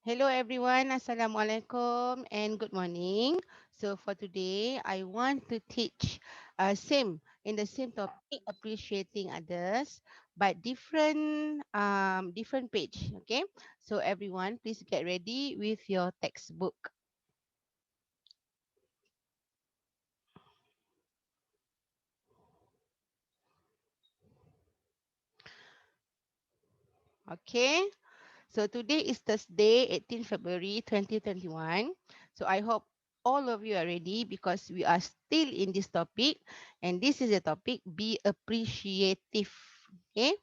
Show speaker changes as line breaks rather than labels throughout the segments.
Hello everyone, Assalamualaikum and good morning. So for today, I want to teach in the same topic, appreciating others, but different page. Okay, so everyone, please get ready with your textbook. Okay, so today is Thursday, 18 February 2021. So I hope all of you are ready because we are still in this topic, and this is the topic: be appreciative. Okay.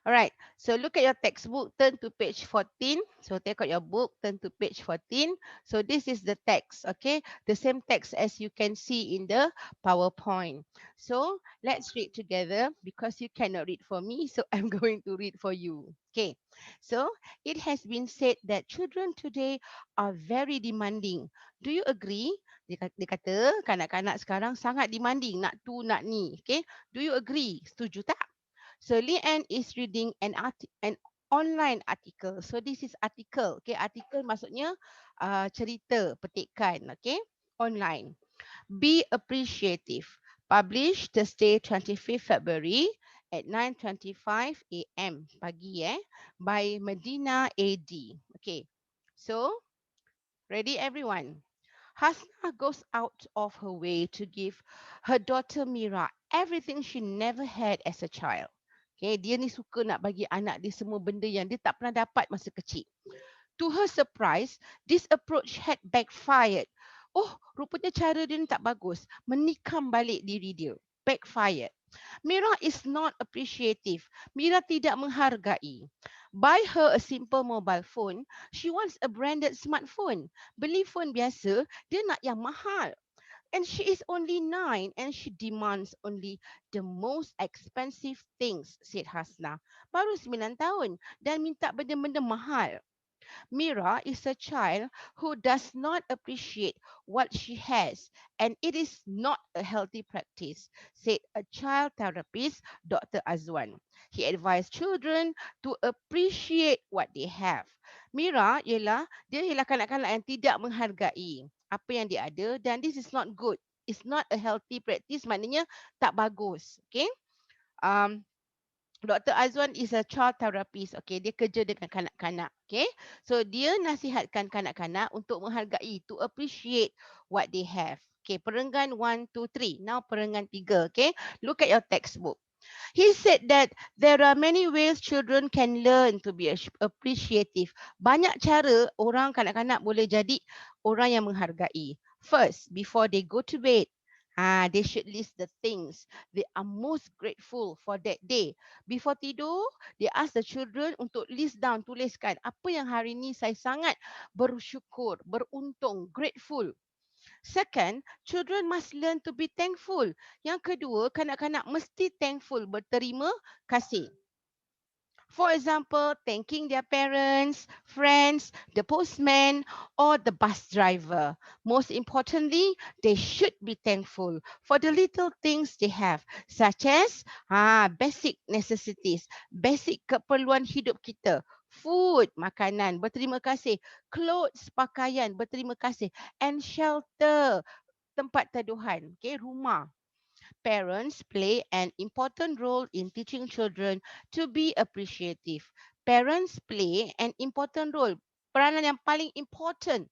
All right. So look at your textbook, turn to page 14. So take out your book, turn to page 14. So this is the text, okay? The same text as you can see in the PowerPoint. So let's read together because you cannot read for me. So I'm going to read for you. Okay. So it has been said that children today are very demanding. Do you agree? Dia kata kanak-kanak sekarang sangat demanding, nak tu, nak ni. Okay. Do you agree? Setuju tak? So Leanne is reading an online article. So this is article. Okay, article maksudnya cerita, petikan. Okay, online. Be appreciative. Published Thursday 25th February at 9:25 a.m. pagi by Medina AD. Okay, so ready everyone? Hasna goes out of her way to give her daughter Mira everything she never had as a child. Okay, dia ni suka nak bagi anak dia semua benda yang dia tak pernah dapat masa kecil. To her surprise, this approach had backfired. Oh, rupanya cara dia ni tak bagus. Menikam balik diri dia. Backfired. Mira is not appreciative. Mira tidak menghargai. Buy her a simple mobile phone. She wants a branded smartphone. Beli phone biasa, dia nak yang mahal. And she is only 9 and she demands only the most expensive things, said Hasna. Baru 9 tahun dan minta benda-benda mahal. Mira is a child who does not appreciate what she has, and it is not a healthy practice, said a child therapist, Dr. Azwan. He advised children to appreciate what they have. Mira ialah kanak-kanak yang tidak menghargai apa yang dia ada, dan this is not good. It's not a healthy practice, maknanya tak bagus. Okay? Um, Dr. Azwan is a child therapist. Okay, dia kerja dengan kanak-kanak. Okay, so dia nasihatkan kanak-kanak untuk menghargai, to appreciate what they have. Okay, perenggan 1, 2, 3. Now perenggan 3. Okay, look at your textbook. He said that there are many ways children can learn to be appreciative. Banyak cara orang kanak-kanak boleh jadi orang yang menghargai. First, before they go to bed, they should list the things they are most grateful for that day. Before tidur, they ask the children untuk list down, tuliskan apa yang hari ini saya sangat bersyukur, beruntung, grateful. Second, children must learn to be thankful. Yang kedua, kanak-kanak mesti thankful, berterima kasih. For example, thanking their parents, friends, the postman, or the bus driver. Most importantly, they should be thankful for the little things they have, such as basic necessities, basic keperluan hidup kita. Food, makanan, berterima kasih. Clothes, pakaian, berterima kasih. And shelter, tempat teduhan, okay, rumah. Parents play an important role in teaching children to be appreciative. Parents play an important role, peranan yang paling important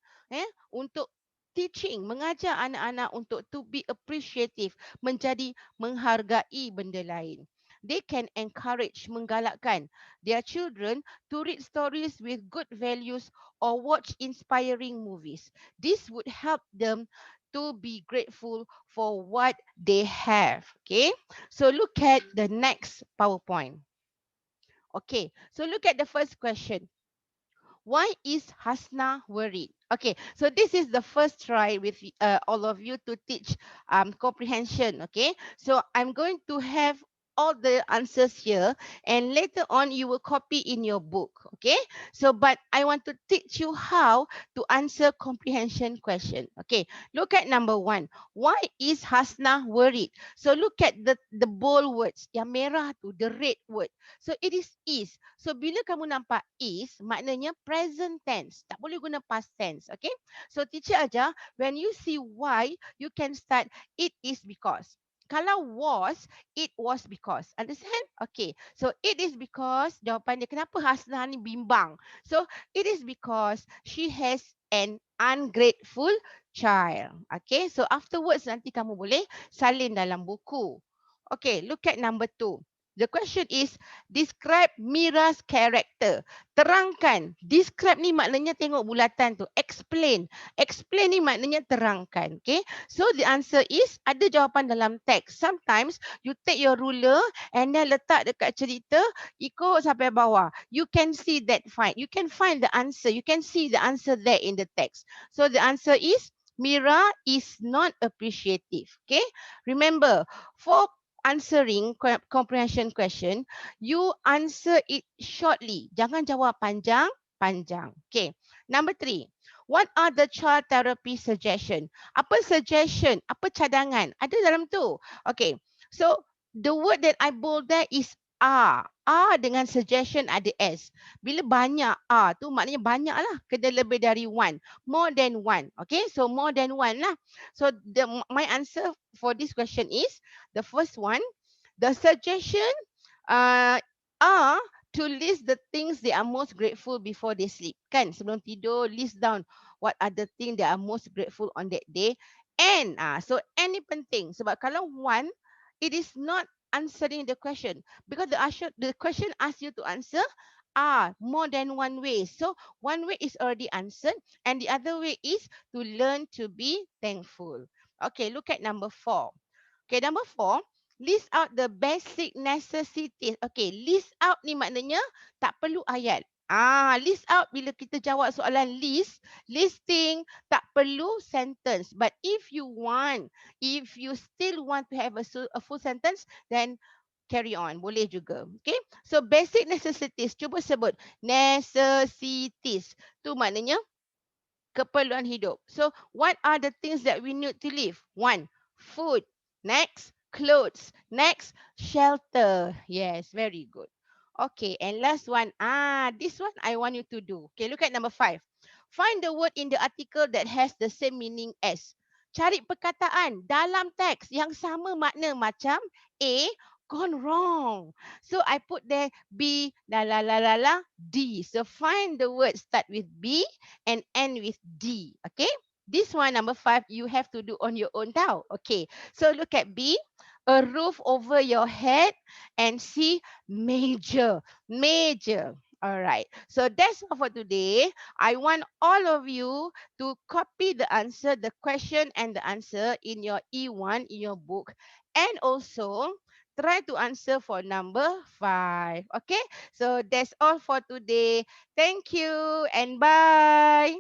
untuk teaching, mengajar anak-anak untuk to be appreciative, menjadi menghargai benda lain. They can encourage, menggalakkan their children to read stories with good values or watch inspiring movies. This would help them to be grateful for what they have. Okay, so look at the next PowerPoint. Okay, so look at the first question. Why is Hasna worried? Okay, so this is the first try with all of you to teach comprehension. Okay, so I'm going to have all the answers here, and later on you will copy in your book. Okay, so but I want to teach you how to answer comprehension question. Okay, look at number one. Why is Hasna worried? So look at the bold words, yang merah tu, the red word. So it is. So bila kamu nampak is, maknanya present tense, tak boleh guna past tense. Okay, so teacher ajar, when you see why, you can start it is because. Kalau was, it was because. Understand? Okay. So it is because, jawapan dia, kenapa Hasna ni bimbang? So it is because she has an ungrateful child. Okay. So afterwards nanti kamu boleh salin dalam buku. Okay. Look at number 2. The question is, describe Mira's character. Terangkan. Describe ni maknanya tengok bulatan tu. Explain. Explain ni maknanya terangkan. Okay. So the answer is, ada jawapan dalam teks. Sometimes you take your ruler and then letak dekat cerita, ikut sampai bawah. You can see that find. You can find the answer. You can see the answer there in the text. So the answer is, Mira is not appreciative. Okay. Remember, for answering comprehension question, you answer it shortly. Jangan jawab panjang-panjang. Okay. Number 3. What are the child therapy suggestion? Apa suggestion? Apa cadangan? Ada dalam tu. Okay. So the word that I bold there is are. Are dengan suggestion ada S. Bila banyak are tu maknanya banyak lah. Kena lebih dari one. More than one. Okay. So more than one lah. So my answer for this question is, the first one, the suggestion are to list the things they are most grateful before they sleep. Kan, sebelum tidur, list down what are the things they are most grateful on that day. And so any penting. Sebab kalau one, it is not answering the question. Because the question asks you to answer more than one way. So one way is already answered. And the other way is to learn to be thankful. Okay, look at number 4. Okay, number 4, list out the basic necessities. Okay, list out ni maknanya tak perlu ayat. List out bila kita jawab soalan listing, tak perlu sentence. But if you still want to have a full sentence, then carry on. Boleh juga. Okay, so basic necessities. Cuba sebut. Necessities. Tu maknanya keperluan hidup. So, what are the things that we need to live? 1, food. Next, clothes. Next, shelter. Yes, very good. Okay, and last one. This one I want you to do. Okay, look at number 5. Find the word in the article that has the same meaning as. Cari perkataan dalam teks yang sama makna macam A, gone wrong. So I put there B, la, D. So find the word start with B and end with D. Okay. This one, number 5, you have to do on your own now. Okay. So look at B, a roof over your head, and C, major. Major. All right. So that's all for today. I want all of you to copy the answer, the question and the answer in your E1, in your book. And also try to answer for number 5. Okay. So that's all for today. Thank you and bye.